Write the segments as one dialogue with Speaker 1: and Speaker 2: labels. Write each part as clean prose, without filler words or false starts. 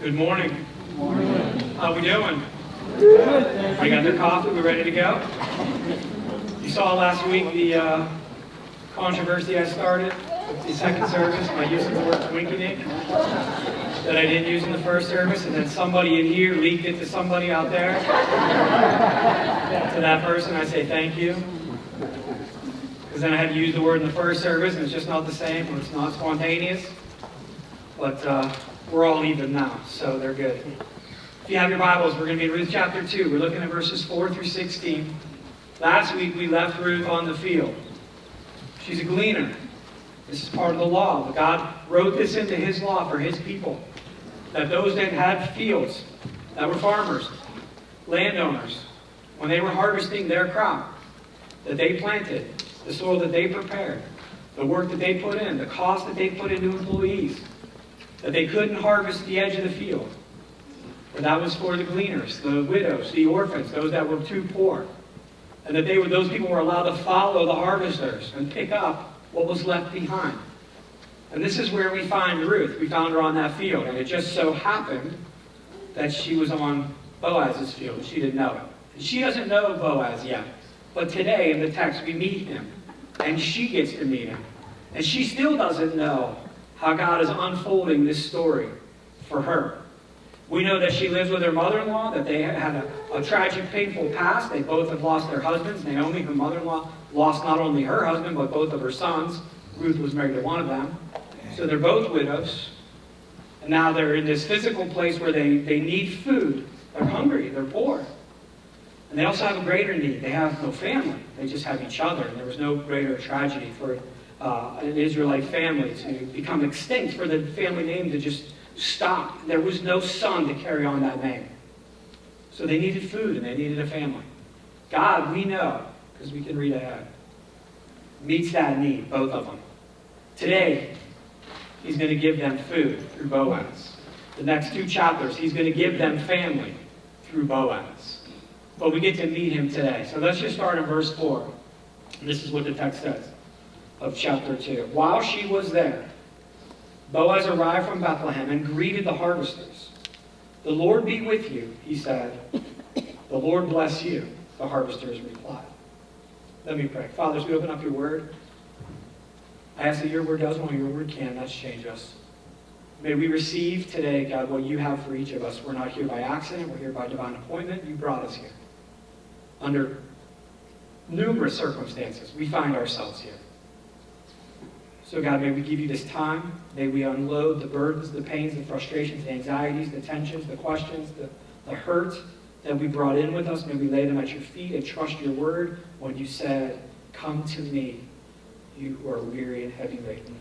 Speaker 1: Good morning. How we doing? I got their coffee. We ready to go? You saw last week the controversy I started with the second service by using the word twinkie that I didn't use in the first service, and then somebody in here leaked it to somebody out there. To that person, I say thank you. Because then I had to use the word in the first service, and it's just not the same, or it's not spontaneous. But we're all even now, so they're good. If you have your Bibles, we're going to be in Ruth chapter 2. We're looking at verses 4 through 16. Last week we left Ruth on the field. She's a gleaner. This is part of the law. But God wrote this into His law for His people. That those that had fields, that were farmers, landowners, when they were harvesting their crop, that they planted, the soil that they prepared, the work that they put in, the cost that they put into employees, that they couldn't harvest the edge of the field. But that was for the gleaners, the widows, the orphans, those that were too poor. And that those people were allowed to follow the harvesters and pick up what was left behind. And this is where we find Ruth. We found her on that field. And it just so happened that she was on Boaz's field. She didn't know it. And she doesn't know Boaz yet. But today in the text we meet him. And she gets to meet him. And she still doesn't know how God is unfolding this story for her. We know that she lives with her mother-in-law, that they had a tragic, painful past. They both have lost their husbands. Naomi, her mother-in-law, lost not only her husband, but both of her sons. Ruth was married to one of them. So they're both widows. And now they're in this physical place where they need food. They're hungry. They're poor. And they also have a greater need. They have no family. They just have each other. And there was no greater tragedy for an Israelite family to become extinct, for the family name to just stop. There was no son to carry on that name. So they needed food and they needed a family. God, we know, because we can read ahead, meets that need, both of them. Today, He's going to give them food through Boaz. The next 2 chapters, He's going to give them family through Boaz. But we get to meet Him today. So let's just start in verse 4. And this is what the text says of chapter 2. While she was there, Boaz arrived from Bethlehem and greeted the harvesters. "The Lord be with you," he said. "The Lord bless you," the harvesters replied. Let me pray. Father, as we open up your word, I ask that your word does what your word can. That's change us. May we receive today, God, what you have for each of us. We're not here by accident. We're here by divine appointment. You brought us here. Under numerous circumstances, we find ourselves here. So God, may we give you this time. May we unload the burdens, the pains, the frustrations, the anxieties, the tensions, the questions, the hurt that we brought in with us. May we lay them at your feet and trust your word when you said, "Come to me, you who are weary and heavy laden,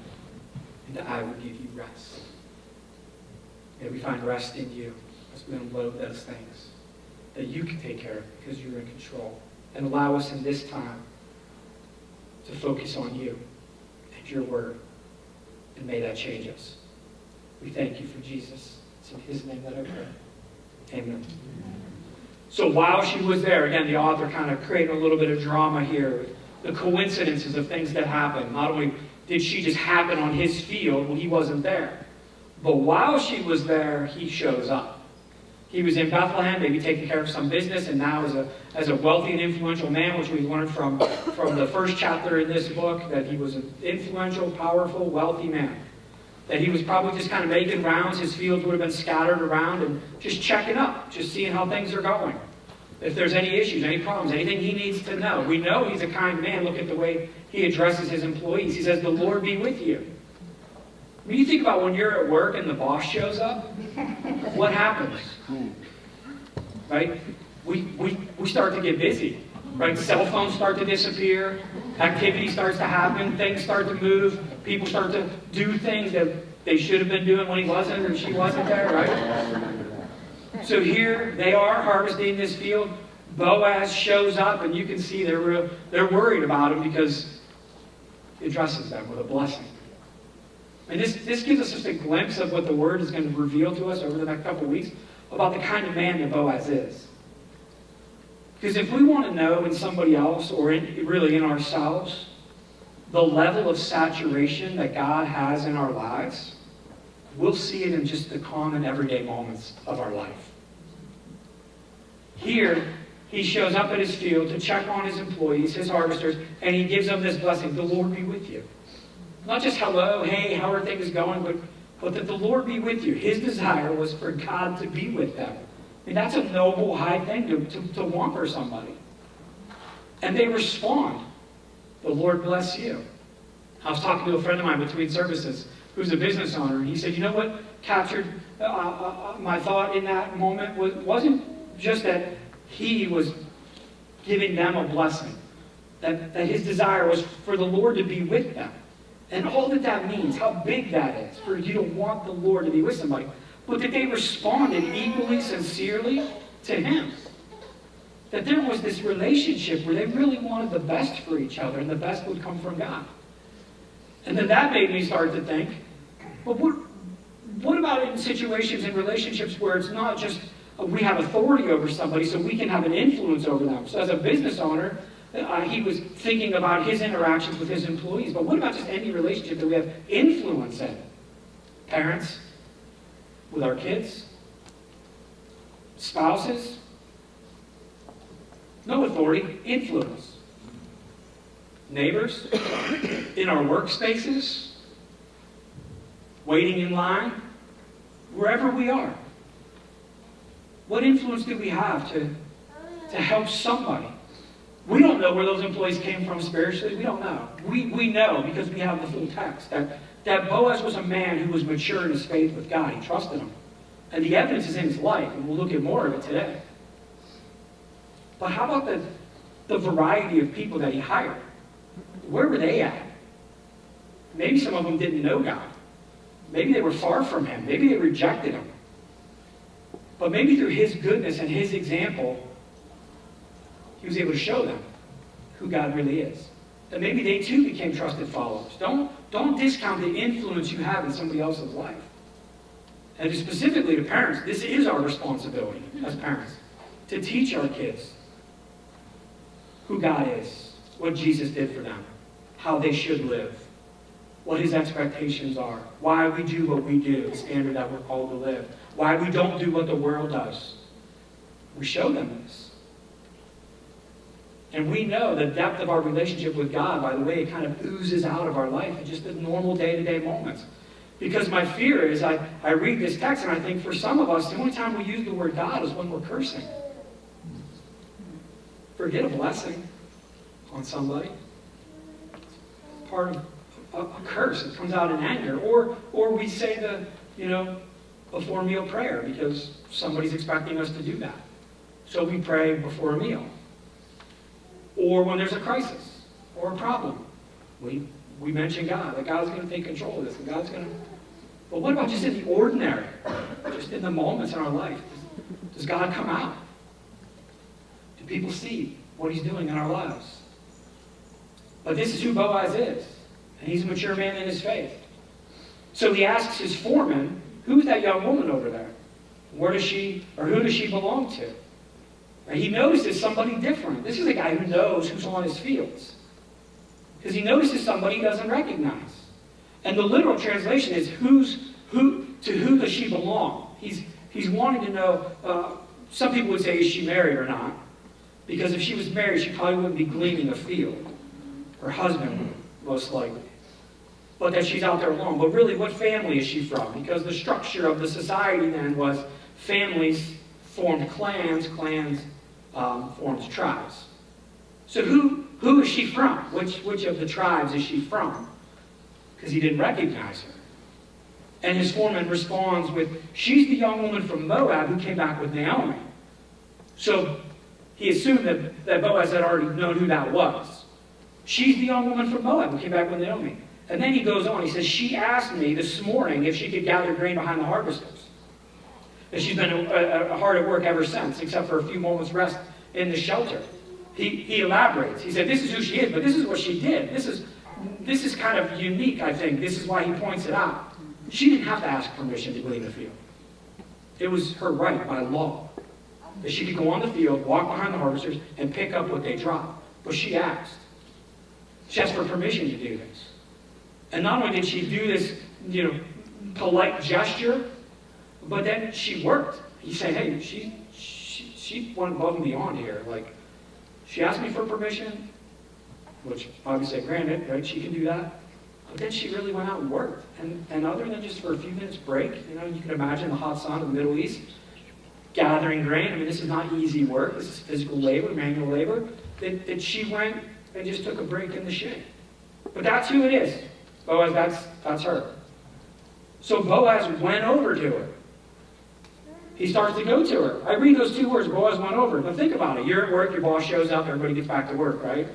Speaker 1: and I will give you rest." May we find rest in you as we unload those things that you can take care of because you're in control. And allow us in this time to focus on you and your word. And may that change us. We thank you for Jesus. It's in His name that I pray. Amen. So while she was there, again, the author kind of creating a little bit of drama here. The coincidences of things that happened. Not only did she just happen on his field, well, he wasn't there. But while she was there, he shows up. He was in Bethlehem, maybe taking care of some business, and now as a wealthy and influential man, which we learned from the first chapter in this book, that he was an influential, powerful, wealthy man. That he was probably just kind of making rounds. His fields would have been scattered around and just checking up, just seeing how things are going. If there's any issues, any problems, anything he needs to know. We know he's a kind man. Look at the way he addresses his employees. He says, "The Lord be with you." When you think about when you're at work and the boss shows up, what happens? Right? We start to get busy. Right? Cell phones start to disappear. Activity starts to happen. Things start to move. People start to do things that they should have been doing when he wasn't or she wasn't there. Right? So here they are harvesting this field. Boaz shows up, and you can see they're worried about him because he addresses them with a blessing. And this gives us just a glimpse of what the Word is going to reveal to us over the next couple of weeks about the kind of man that Boaz is. Because if we want to know in somebody else, or really in ourselves, the level of saturation that God has in our lives, we'll see it in just the common everyday moments of our life. Here, he shows up at his field to check on his employees, his harvesters, and he gives them this blessing, the Lord be with you. Not just hello, hey, how are things going, but that the Lord be with you. His desire was for God to be with them. I mean, that's a noble, high thing to want for somebody. And they respond, the Lord bless you. I was talking to a friend of mine between services who's a business owner, and he said, you know what captured my thought in that moment wasn't just that he was giving them a blessing, that his desire was for the Lord to be with them. And all that means, how big that is, for you to want the Lord to be with somebody. But that they responded equally sincerely to him. That there was this relationship where they really wanted the best for each other, and the best would come from God. And then that made me start to think, but what about in situations, in relationships where it's not just we have authority over somebody so we can have an influence over them. So as a business owner, he was thinking about his interactions with his employees. But what about just any relationship that we have influence in? Parents, with our kids, spouses, no authority, influence. Neighbors, in our workspaces, waiting in line, wherever we are. What influence do we have to help somebody? We don't know where those employees came from spiritually. We don't know. We know because we have the full text that Boaz was a man who was mature in his faith with God. He trusted him. And the evidence is in his life, and we'll look at more of it today. But how about the variety of people that he hired? Where were they at? Maybe some of them didn't know God. Maybe they were far from him. Maybe they rejected him. But maybe through his goodness and his example, he was able to show them who God really is. And maybe they too became trusted followers. Don't discount the influence you have in somebody else's life. And specifically to parents, this is our responsibility as parents, to teach our kids who God is, what Jesus did for them, how they should live, what his expectations are, why we do what we do, the standard that we're called to live, why we don't do what the world does. We show them this. And we know the depth of our relationship with God, by the way, it kind of oozes out of our life in just the normal day-to-day moments. Because my fear is, I read this text and I think for some of us, the only time we use the word God is when we're cursing. Forget a blessing on somebody. It's part of a curse. It comes out in anger. Or we say before meal prayer because somebody's expecting us to do that. So we pray before a meal. Or when there's a crisis or a problem, we mention God, that God's going to take control of this, and God's going to... But what about just in the ordinary, just in the moments in our life? Does God come out? Do people see what he's doing in our lives? But this is who Boaz is, and he's a mature man in his faith. So he asks his foreman, who's that young woman over there? Who does she belong to? And he notices somebody different. This is a guy who knows who's on his fields. Because he notices somebody he doesn't recognize. And the literal translation is, to who does she belong? He's wanting to know, some people would say, is she married or not? Because if she was married, she probably wouldn't be gleaning a field. Her husband would, most likely. But that she's out there alone. But really, what family is she from? Because the structure of the society then was families formed clans formed tribes. So who is she from? Which of the tribes is she from? Because he didn't recognize her. And his foreman responds with, she's the young woman from Moab who came back with Naomi. So he assumed that Boaz had already known who that was. She's the young woman from Moab who came back with Naomi. And then he goes on, he says, she asked me this morning if she could gather grain behind the harvesters. And she's been hard at work ever since, except for a few moments rest in the shelter. He elaborates. He said, this is who she is, but this is what she did. This is kind of unique, I think. This is why he points it out. She didn't have to ask permission to glean the field. It was her right by law that she could go on the field, walk behind the harvesters, and pick up what they dropped. But she asked. She asked for permission to do this. And not only did she do this, polite gesture, but then she worked. He said, hey, she went above and beyond here. Like, she asked me for permission, which obviously granted, right? She can do that. But then she really went out and worked. And other than just for a few minutes break, you can imagine the hot sun of the Middle East, gathering grain. I mean, this is not easy work. This is physical labor, manual labor. That she went and just took a break in the shade. But that's who it is. Boaz, that's her. So Boaz went over to her. He starts to go to her. I read those two words, Boaz went over. Now think about it. You're at work, your boss shows up, everybody gets back to work, right?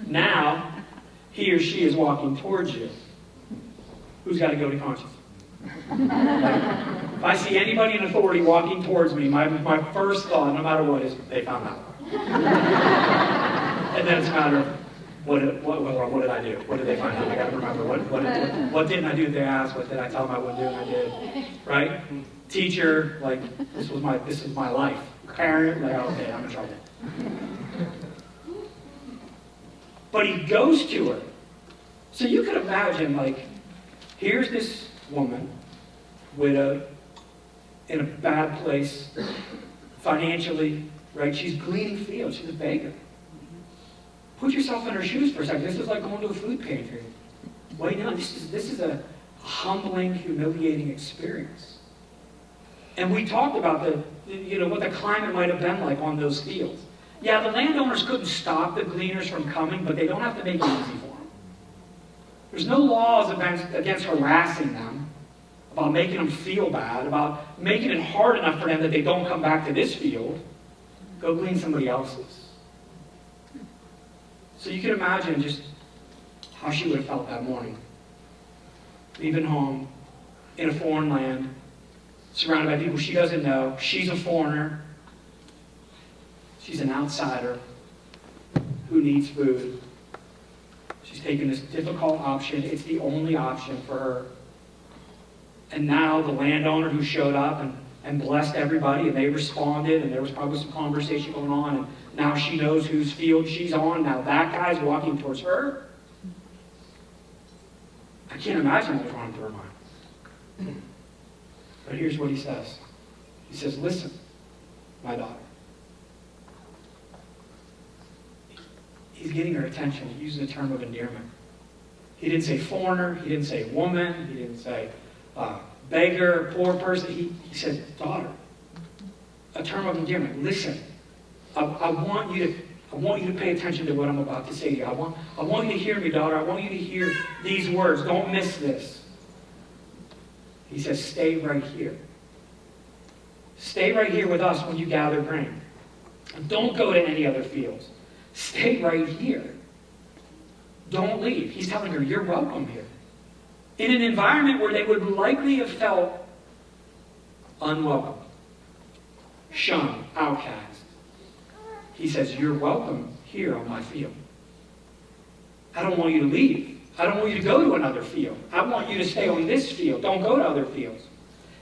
Speaker 1: Now, he or she is walking towards you. Who's got a guilty conscience? If I see anybody in authority walking towards me, my first thought, no matter what, is they found out. And then it's a matter of, what did I do? What did they find out? I got to remember. What didn't I do that they asked? What did I tell them I wouldn't do and I did? Right? Teacher, like, this is my life. Parent, like, okay, I'm in trouble. But he goes to her. So you could imagine, like, here's this woman, widowed, in a bad place, financially, right? She's gleaning fields. She's a beggar. Put yourself in her shoes for a second. This is like going to a food pantry. Wait, no, this is a humbling, humiliating experience. And we talked about what the climate might have been like on those fields. Yeah, the landowners couldn't stop the gleaners from coming, but they don't have to make it easy for them. There's no laws against harassing them, about making them feel bad, about making it hard enough for them that they don't come back to this field. Go glean somebody else's. So you can imagine just how she would have felt that morning. Leaving home, in a foreign land, surrounded by people she doesn't know. She's a foreigner. She's an outsider who needs food. She's taken this difficult option. It's the only option for her. And now the landowner who showed up and blessed everybody, and they responded, and there was probably some conversation going on, and now she knows whose field she's on. Now that guy's walking towards her. I can't imagine what's running through her mind. But here's what he says. He says, listen, my daughter. He's getting her attention. He uses a term of endearment. He didn't say foreigner. He didn't say woman. He didn't say beggar, poor person. He said daughter. A term of endearment. Listen, I want you to pay attention to what I'm about to say to you. I want you to hear me, daughter. I want you to hear these words. Don't miss this. He says, stay right here. Stay right here with us when you gather grain. Don't go to any other fields. Stay right here. Don't leave. He's telling her, you're welcome here. In an environment where they would likely have felt unwelcome, shunned, outcast. He says, you're welcome here on my field. I don't want you to leave. I don't want you to go to another field. I want you to stay on this field. Don't go to other fields.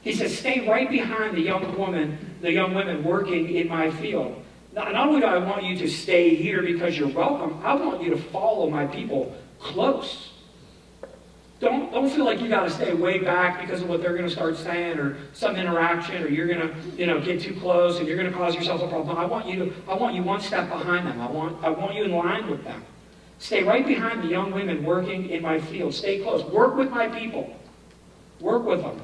Speaker 1: He says, stay right behind the young women working in my field. Not only do I want you to stay here because you're welcome, I want you to follow my people close. Don't feel like you got to stay way back because of what they're going to start saying or some interaction, or you're going to get too close and you're going to cause yourself a problem. I want you one step behind them. I want you in line with them. Stay right behind the young women working in my field. Stay close. Work with my people. Work with them.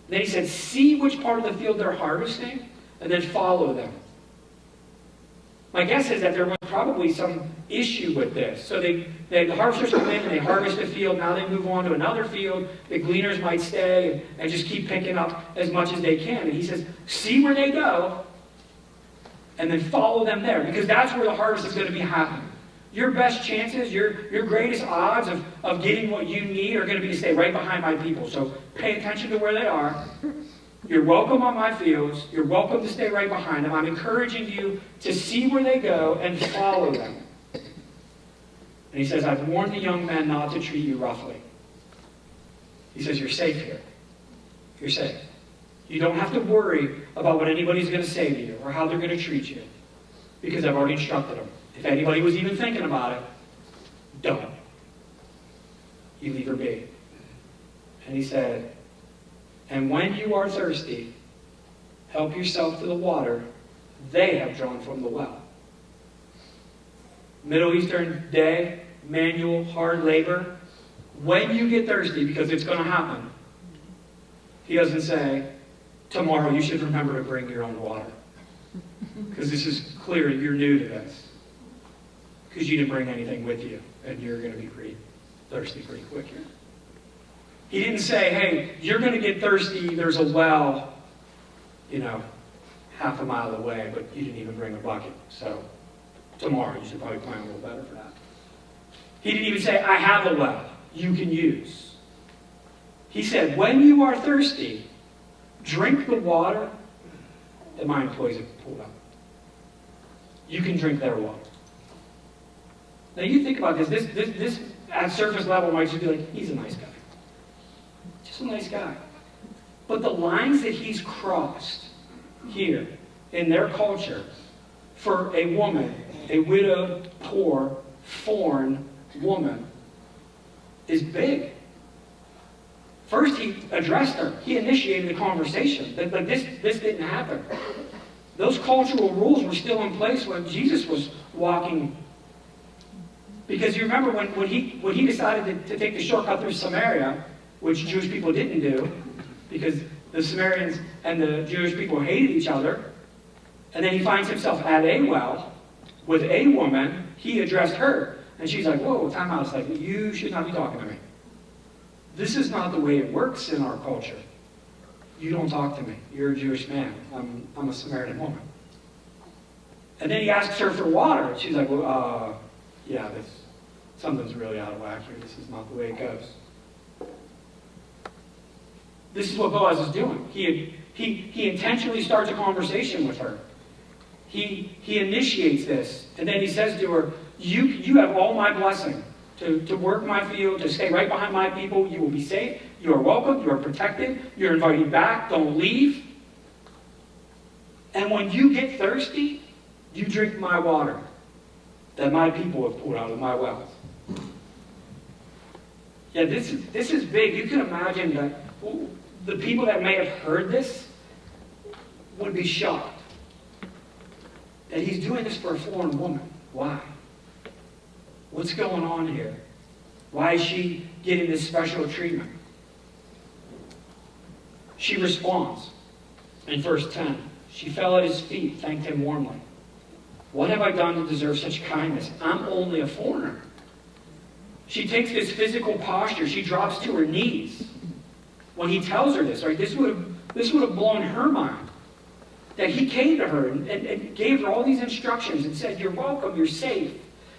Speaker 1: Then he said, see which part of the field they're harvesting, and then follow them. My guess is that there was probably some issue with this. So the harvesters come in and they harvest a field. Now they move on to another field. The gleaners might stay and just keep picking up as much as they can. And he says, see where they go, and then follow them there, because that's where the harvest is going to be happening. Your best chances, your greatest odds of getting what you need are going to be to stay right behind my people. So pay attention to where they are. You're welcome on my fields. You're welcome to stay right behind them. I'm encouraging you to see where they go and follow them. And he says, I've warned the young men not to treat you roughly. He says, you're safe here. You're safe. You don't have to worry about what anybody's going to say to you or how they're going to treat you, because I've already instructed them. If anybody was even thinking about it, don't. You leave her be. And he said, and when you are thirsty, help yourself to the water they have drawn from the well. Middle Eastern day, manual, hard labor. When you get thirsty, because it's going to happen, he doesn't say, tomorrow you should remember to bring your own water. Because this is clear you're new to this. Because you didn't bring anything with you, and you're going to be pretty thirsty pretty quick here. He didn't say, hey, you're going to get thirsty, there's a well, half a mile away, but you didn't even bring a bucket. So tomorrow you should probably plan a little better for that. He didn't even say, I have a well you can use. He said, when you are thirsty, drink the water that my employees have pulled up. You can drink their water. Now you think about this. This at surface level might just be like, he's a nice guy. Just a nice guy. But the lines that he's crossed here in their culture for a woman, a widowed, poor, foreign woman, is big. First, he addressed her. He initiated the conversation. But this didn't happen. Those cultural rules were still in place when Jesus was walking. Because you remember when he decided to take the shortcut through Samaria, which Jewish people didn't do, because the Samaritans and the Jewish people hated each other, and then he finds himself at a well with a woman. He addressed her. And she's like, whoa, time out. It's like, you should not be talking to me. This is not the way it works in our culture. You don't talk to me. You're a Jewish man. I'm a Samaritan woman. And then he asks her for water. She's like, well, yeah, something's really out of whack here. This is not the way it goes. This is what Boaz is doing. He intentionally starts a conversation with her. He initiates this. And then he says to her, you have all my blessing to work my field, to stay right behind my people. You will be safe. You are welcome. You are protected. You're invited back. Don't leave. And when you get thirsty, you drink my water that my people have poured out of my wells. Yeah, this is big. You can imagine that the people that may have heard this would be shocked that he's doing this for a foreign woman. Why? What's going on here? Why is she getting this special treatment? She responds in verse 10. She fell at his feet, thanked him warmly. What have I done to deserve such kindness? I'm only a foreigner. She takes this physical posture. She drops to her knees when he tells her this. Right? This would have blown her mind. That he came to her and gave her all these instructions and said, you're welcome, you're safe.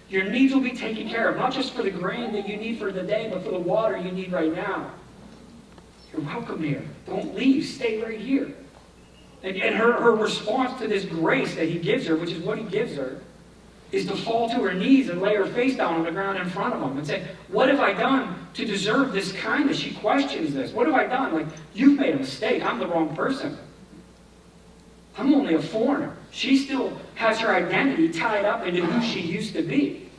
Speaker 1: Your needs will be taken care of, not just for the grain that you need for the day, but for the water you need right now. You're welcome here. Don't leave. Stay right here. And her response to this grace that he gives her, which is what he gives her, is to fall to her knees and lay her face down on the ground in front of him and say, what have I done to deserve this kindness? She questions this. What have I done? Like, you've made a mistake. I'm the wrong person. I'm only a foreigner. She still has her identity tied up into who she used to be.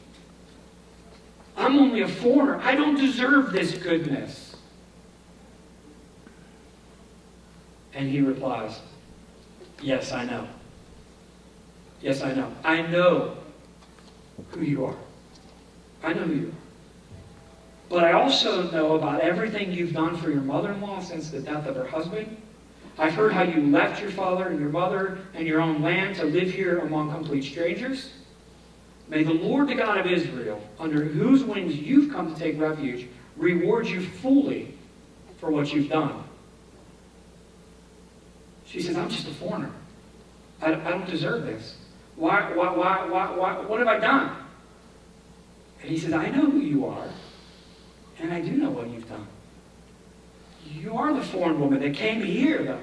Speaker 1: I'm only a foreigner. I don't deserve this goodness. And he replies, yes, I know. Yes, I know. I know who you are. I know who you are. But I also know about everything you've done for your mother-in-law since the death of her husband. I've heard how you left your father and your mother and your own land to live here among complete strangers. May the Lord, the God of Israel, under whose wings you've come to take refuge, reward you fully for what you've done. She says, I'm just a foreigner. I don't deserve this. Why, what have I done? And he says, I know who you are, and I do know what you've done. You are the foreign woman that came here, though.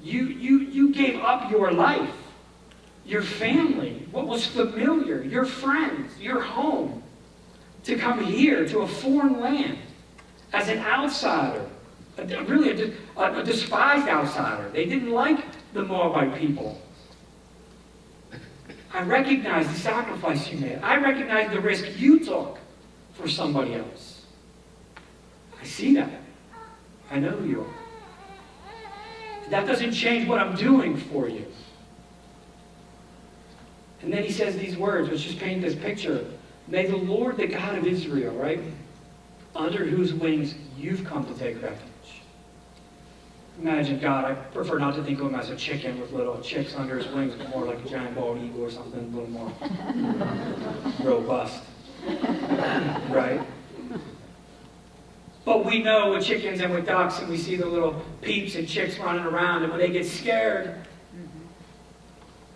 Speaker 1: You gave up your life, your family, what was familiar, your friends, your home, to come here to a foreign land as an outsider, really a despised outsider. They didn't like the Moabite people. I recognize the sacrifice you made. I recognize the risk you took for somebody else. I see that. I know who you are. That doesn't change what I'm doing for you. And then he says these words, which just paint this picture. May the Lord, the God of Israel, right, under whose wings you've come to take refuge. Imagine God, I prefer not to think of him as a chicken with little chicks under his wings, but more like a giant bald eagle or something a little more robust. Right? But we know with chickens and with ducks, and we see the little peeps and chicks running around, and when they get scared,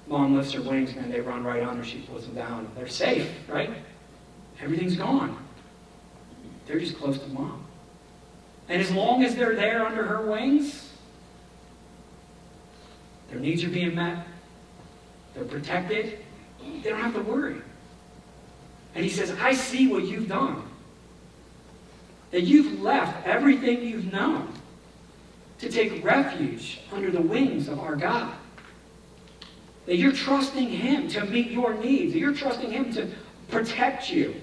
Speaker 1: Mom lifts her wings, and they run right under. She pulls them down. They're safe, right? Everything's gone. They're just close to Mom. And as long as they're there under her wings, their needs are being met. They're protected. They don't have to worry. And he says, I see what you've done. That you've left everything you've known to take refuge under the wings of our God. That you're trusting him to meet your needs. That you're trusting him to protect you.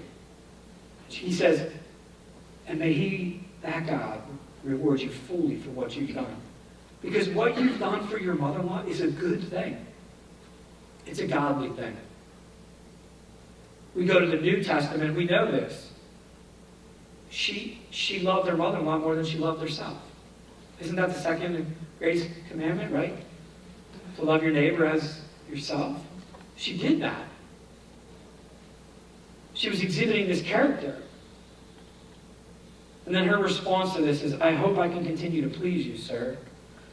Speaker 1: He says, and may he, that God, reward you fully for what you've done. Because what you've done for your mother-in-law is a good thing. It's a godly thing. We go to the New Testament, we know this. She loved her mother-in-law more than she loved herself. Isn't that the second and greatest commandment, right? To love your neighbor as yourself. She did that. She was exhibiting this character. And then her response to this is, I hope I can continue to please you, sir.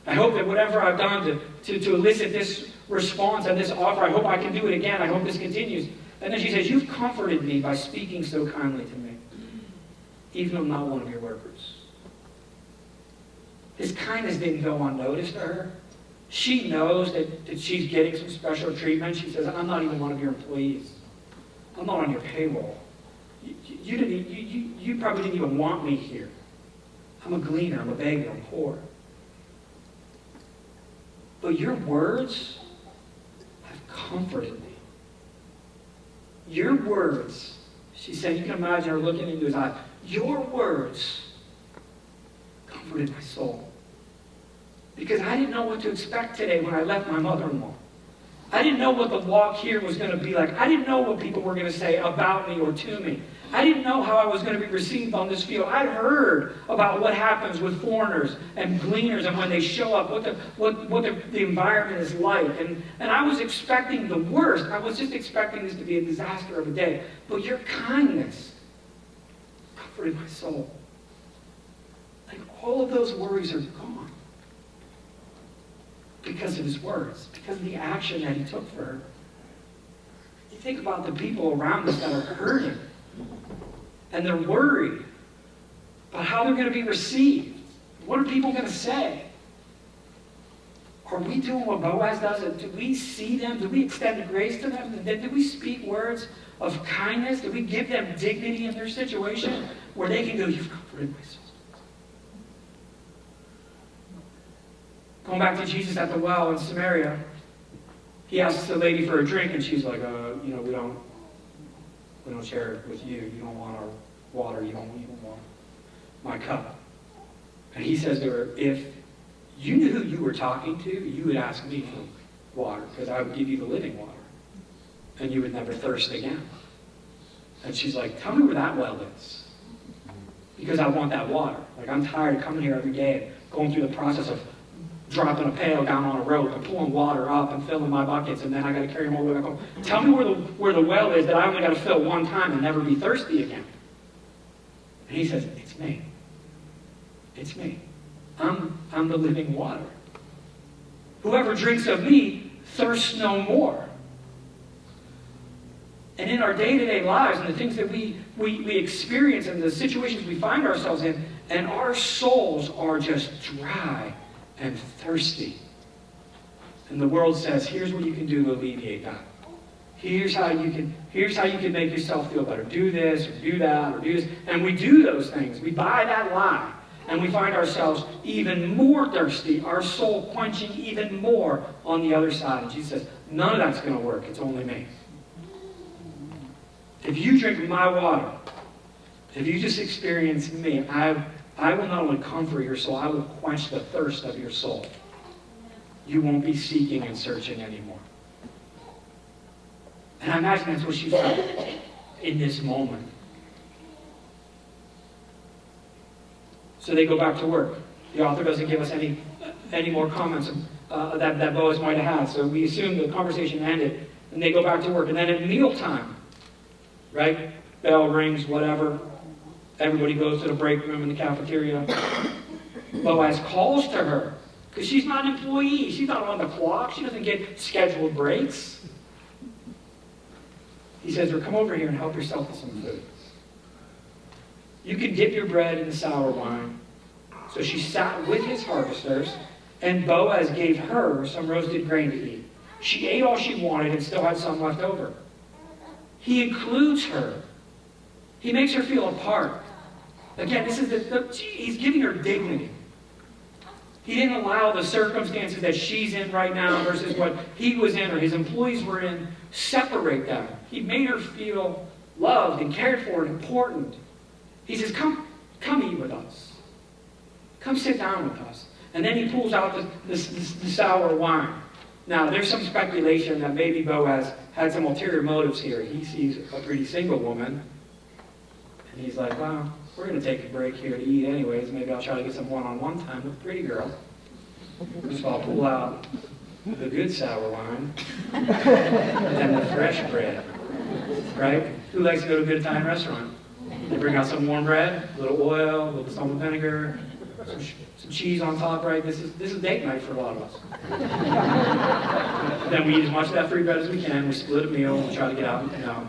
Speaker 1: I hope that whatever I've done to elicit this response and this offer, I hope I can do it again. I hope this continues. And then she says, you've comforted me by speaking so kindly to me, even though I'm not one of your workers. His kindness didn't go unnoticed to her. She knows that she's getting some special treatment. She says, I'm not even one of your employees. I'm not on your payroll. You probably didn't even want me here. I'm a gleaner. I'm a beggar. I'm poor. But your words have comforted me. Your words, she said, you can imagine her looking into his eyes. Your words comforted my soul. Because I didn't know what to expect today when I left my mother-in-law. I didn't know what the walk here was going to be like. I didn't know what people were going to say about me or to me. I didn't know how I was going to be received on this field. I'd heard about what happens with foreigners and gleaners and when they show up, what the environment is like. And I was expecting the worst. I was just expecting this to be a disaster of a day. But your kindness comforted my soul. Like all of those worries are gone. Because of his words, because of the action that he took for her. You think about the people around us that are hurting, and they're worried about how they're going to be received. What are people going to say? Are we doing what Boaz does? Do we see them? Do we extend grace to them? Do we speak words of kindness? Do we give them dignity in their situation where they can go, you've comforted my soul? Going back to Jesus at the well in Samaria, he asks the lady for a drink, and she's like, we don't share it with you. You don't want our water. You don't want my cup. And he says to her, if you knew who you were talking to, you would ask me for water, because I would give you the living water, and you would never thirst again. And she's like, tell me where that well is, because I want that water. Like, I'm tired of coming here every day and going through the process of dropping a pail down on a rope and pulling water up and filling my buckets, and then I got to carry them all the way back home. Tell me where the well is that I only got to fill one time and never be thirsty again. And he says, it's me. It's me. I'm the living water. Whoever drinks of me thirsts no more. And in our day-to-day lives and the things that we experience and the situations we find ourselves in, and our souls are just dry and thirsty. And the world says, here's what you can do to alleviate that. Here's how you can make yourself feel better. Do this, or do that, or do this. And we do those things. We buy that lie. And we find ourselves even more thirsty, our soul quenching even more on the other side. And Jesus says, none of that's going to work. It's only me. If you drink my water, if you just experience me, I I will not only comfort your soul, I will quench the thirst of your soul. You won't be seeking and searching anymore. And I imagine that's what she felt in this moment. So they go back to work. The author doesn't give us any more comments that Boaz might have had. So we assume the conversation ended, and they go back to work. And then at mealtime, right? Bell rings, whatever. Everybody goes to the break room in the cafeteria. Boaz calls to her, because she's not an employee. She's not on the clock. She doesn't get scheduled breaks. He says to her, come over here and help yourself with some food. You can dip your bread in the sour wine. So she sat with his harvesters, and Boaz gave her some roasted grain to eat. She ate all she wanted and still had some left over. He includes her. He makes her feel a part. Again, this is he's giving her dignity. He didn't allow the circumstances that she's in right now versus what he was in or his employees were in separate them. He made her feel loved and cared for and important. He says, come eat with us. Come sit down with us. And then he pulls out the sour wine. Now, there's some speculation that maybe Boaz had some ulterior motives here. He sees a pretty single woman. And he's like, well, we're going to take a break here to eat anyways. Maybe I'll try to get some one-on-one time with a pretty girl. So I'll pull out the good sour wine and then the fresh bread. Right? Who likes to go to a good Italian restaurant? They bring out some warm bread, a little oil, a little salt and vinegar, some cheese on top, right? This is date night for a lot of us. Then we eat as much of that free bread as we can. We split a meal. We try to get out. No.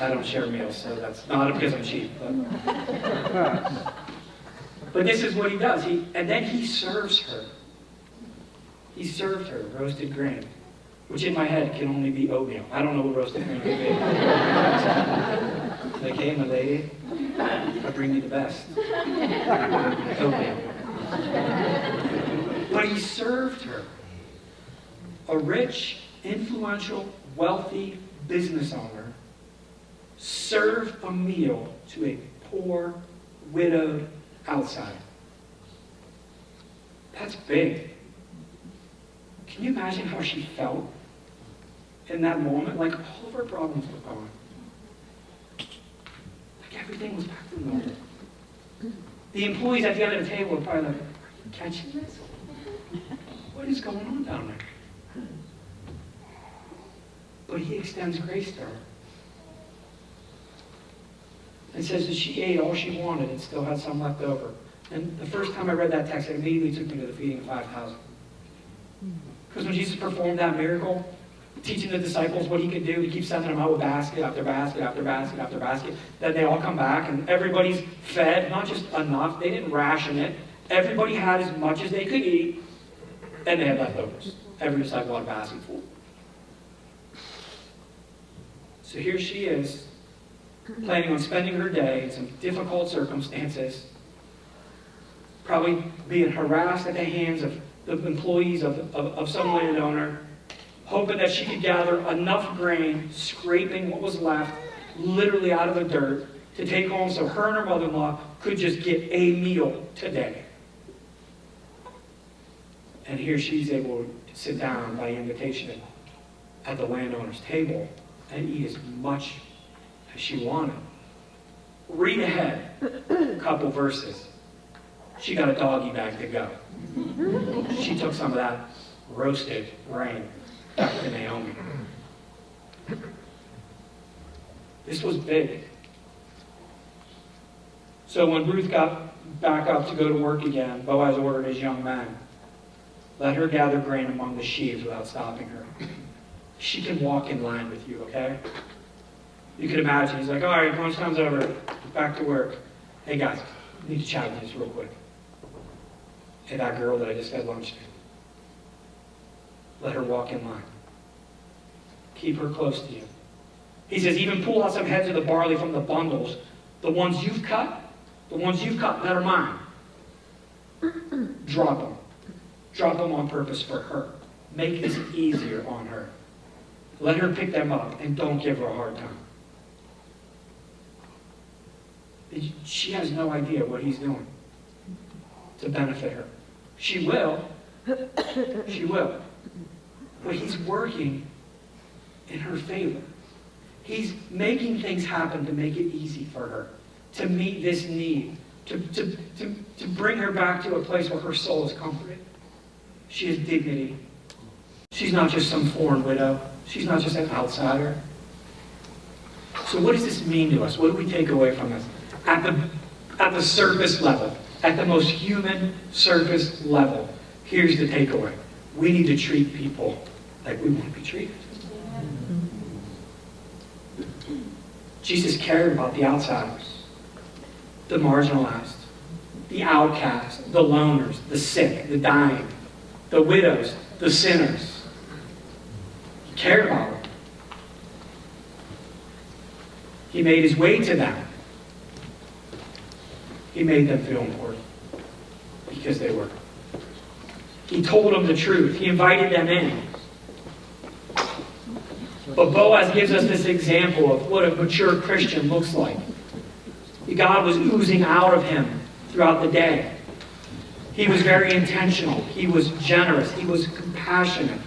Speaker 1: I don't share meals, so that's not because I'm cheap. But this is what he does. And then he serves her. He served her roasted grain, which in my head can only be oatmeal. I don't know what roasted grain could be. Like, hey, my lady, I bring you the best. Oatmeal. But he served her. A rich, influential, wealthy business owner served a meal to a poor, widowed outsider. That's big. Can you imagine how she felt in that moment? Like, all of her problems were gone. Like, everything was back to normal. The employees at the end of the table were probably like, are you catching this? What is going on down there? But he extends grace to her. It says that she ate all she wanted and still had some left over. And the first time I read that text, it immediately took me to the feeding of 5,000. Because when Jesus performed that miracle, teaching the disciples what he could do, he keeps sending them out with basket after basket after basket after basket. Then they all come back and everybody's fed, not just enough. They didn't ration it. Everybody had as much as they could eat, and they had leftovers. Every disciple had a basket full. So here she is, planning on spending her day in some difficult circumstances, probably being harassed at the hands of the employees of some landowner, hoping that she could gather enough grain, scraping what was left, literally out of the dirt, to take home so her and her mother-in-law could just get a meal today. And here she's able to sit down by invitation at the landowner's table and eat as much as she wanted. Read ahead a couple verses. She got a doggy bag to go. She took some of that roasted grain back to Naomi. This was big. So when Ruth got back up to go to work again, Boaz ordered his young men, let her gather grain among the sheaves without stopping her. She can walk in line with you, okay? You can imagine, he's like, all right, lunchtime's over, back to work. Hey guys, I need to chat with you just real quick. Hey, that girl that I just had lunch to, let her walk in line. Keep her close to you. He says, even pull out some heads of the barley from the bundles. The ones you've cut that are mine. Drop them. Drop them on purpose for her. Make this easier on her. Let her pick them up and don't give her a hard time. She has no idea what he's doing to benefit her. She will. She will. But he's working in her favor. He's making things happen to make it easy for her, to meet this need, to bring her back to a place where her soul is comforted. She has dignity. She's not just some foreign widow. She's not just an outsider. So what does this mean to us? What do we take away from this? At the surface level, at the most human surface level, here's the takeaway. We need to treat people like we want to be treated. Jesus cared about the outsiders, the marginalized, the outcasts, the loners, the sick, the dying, the widows, the sinners. He cared about them. He made his way to them. He made them feel important because they were. He told them the truth. He invited them in. But Boaz gives us this example of what a mature Christian looks like. God was oozing out of him throughout the day. He was very intentional. He was generous. He was compassionate.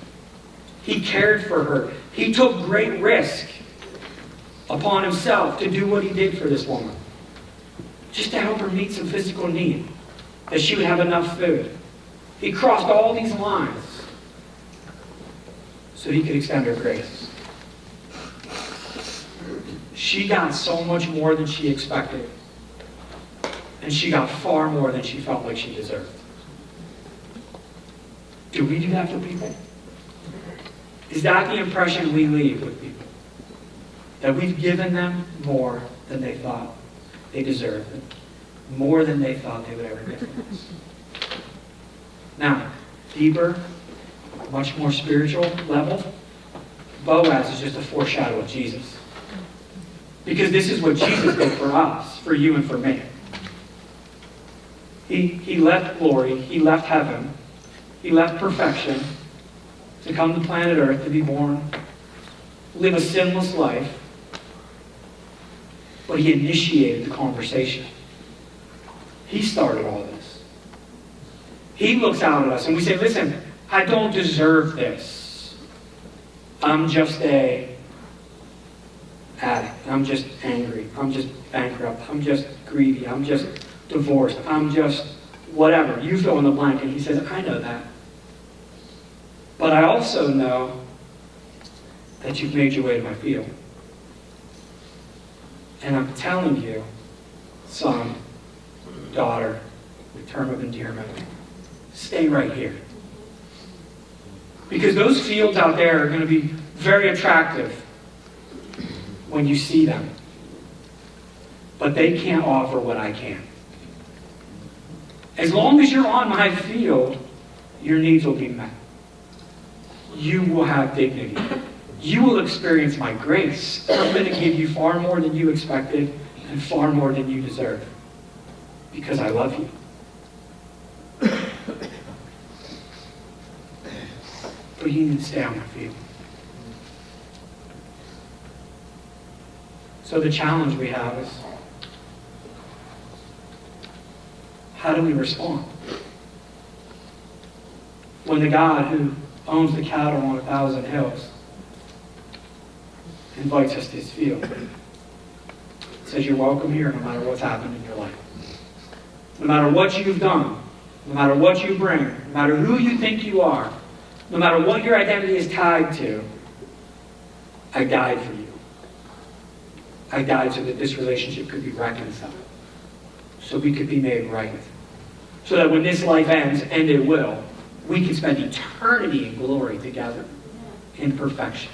Speaker 1: He cared for her. He took great risk upon himself to do what he did for this woman. Just to help her meet some physical need. That she would have enough food. He crossed all these lines so he could extend her grace. She got so much more than she expected. And she got far more than she felt like she deserved. Do we do that for people? Is that the impression we leave with people? That we've given them more than they thought they deserved. More than they thought they would ever get from us. Now, deeper, much more spiritual level, Boaz is just a foreshadow of Jesus. Because this is what Jesus did for us, for you and for me. He left glory, he left heaven, he left perfection to come to planet Earth, to be born, live a sinless life, but he initiated the conversation. He started all this. He looks out at us and we say, listen, I don't deserve this. I'm just a addict. I'm just angry. I'm just bankrupt. I'm just greedy. I'm just divorced. I'm just whatever. You fill in the blank. And he says, I know that. But I also know that you've made your way to my field. And I'm telling you, son, daughter, with term of endearment, stay right here. Because those fields out there are going to be very attractive when you see them. But they can't offer what I can. As long as you're on my field, your needs will be met. You will have dignity. You will experience my grace. I'm going to give you far more than you expected and far more than you deserve. Because I love you. But you need to stay on my field. So the challenge we have is, how do we respond? When the God who owns the cattle on 1,000 hills invites us to his field, says you're welcome here no matter what's happened in your life. No matter what you've done, no matter what you bring, no matter who you think you are, no matter what your identity is tied to, I died for you. I died so that this relationship could be reconciled. So we could be made right. So that when this life ends, and it will, we can spend eternity in glory together in perfection.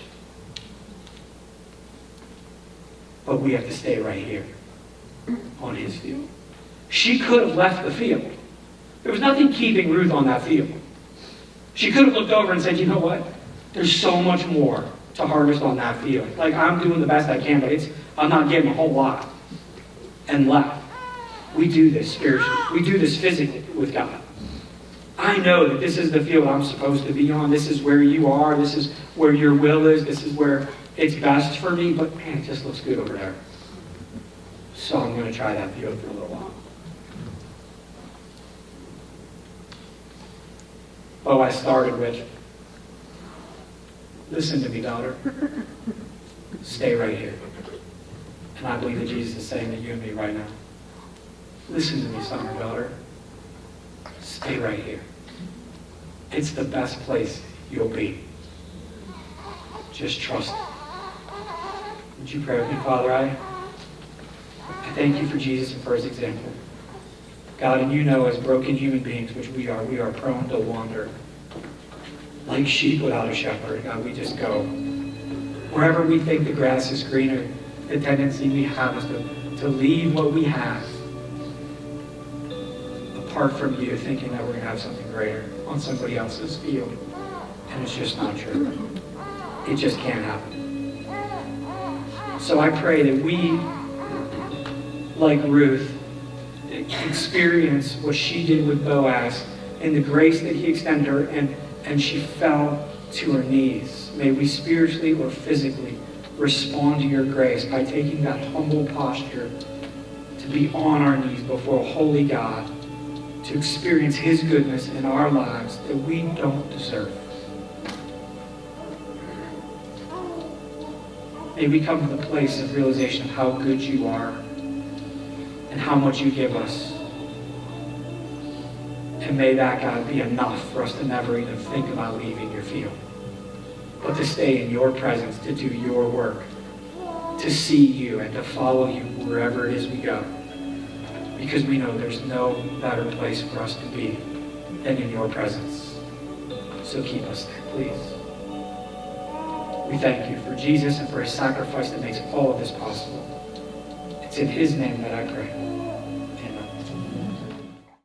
Speaker 1: But we have to stay right here on his field. She could have left the field. There was nothing keeping Ruth on that field. She could have looked over and said, you know what? There's so much more to harvest on that field. Like, I'm doing the best I can, but I'm not getting a whole lot. And left. We do this spiritually. We do this physically with God. I know that this is the field I'm supposed to be on. This is where you are. This is where your will is. This is where it's best for me. But man, it just looks good over there. So I'm going to try that field for a little while. Boaz started with, listen to me, daughter. Stay right here. And I believe that Jesus is saying to you and me right now, listen to me, son or daughter. Stay right here. It's the best place you'll be. Just trust it. Would you pray with me, Father? I thank you for Jesus and for his example. God, and you know as broken human beings, which we are prone to wander. Like sheep without a shepherd, God, we just go. Wherever we think the grass is greener, the tendency we have is to leave what we have apart from you, thinking that we're going to have something greater on somebody else's field. And it's just not true. It just can't happen. So I pray that we, like Ruth, experience what she did with Boaz and the grace that he extended her, and she fell to her knees. May we spiritually or physically respond to your grace by taking that humble posture to be on our knees before a holy God, to experience his goodness in our lives that we don't deserve. May we come to the place of realization of how good you are and how much you give us. And may that, God, be enough for us to never even think about leaving your field, but to stay in your presence, to do your work, to see you and to follow you wherever it is we go. Because we know there's no better place for us to be than in your presence. So keep us there, please. We thank you for Jesus and for his sacrifice that makes all of this possible. It's in his name that I pray.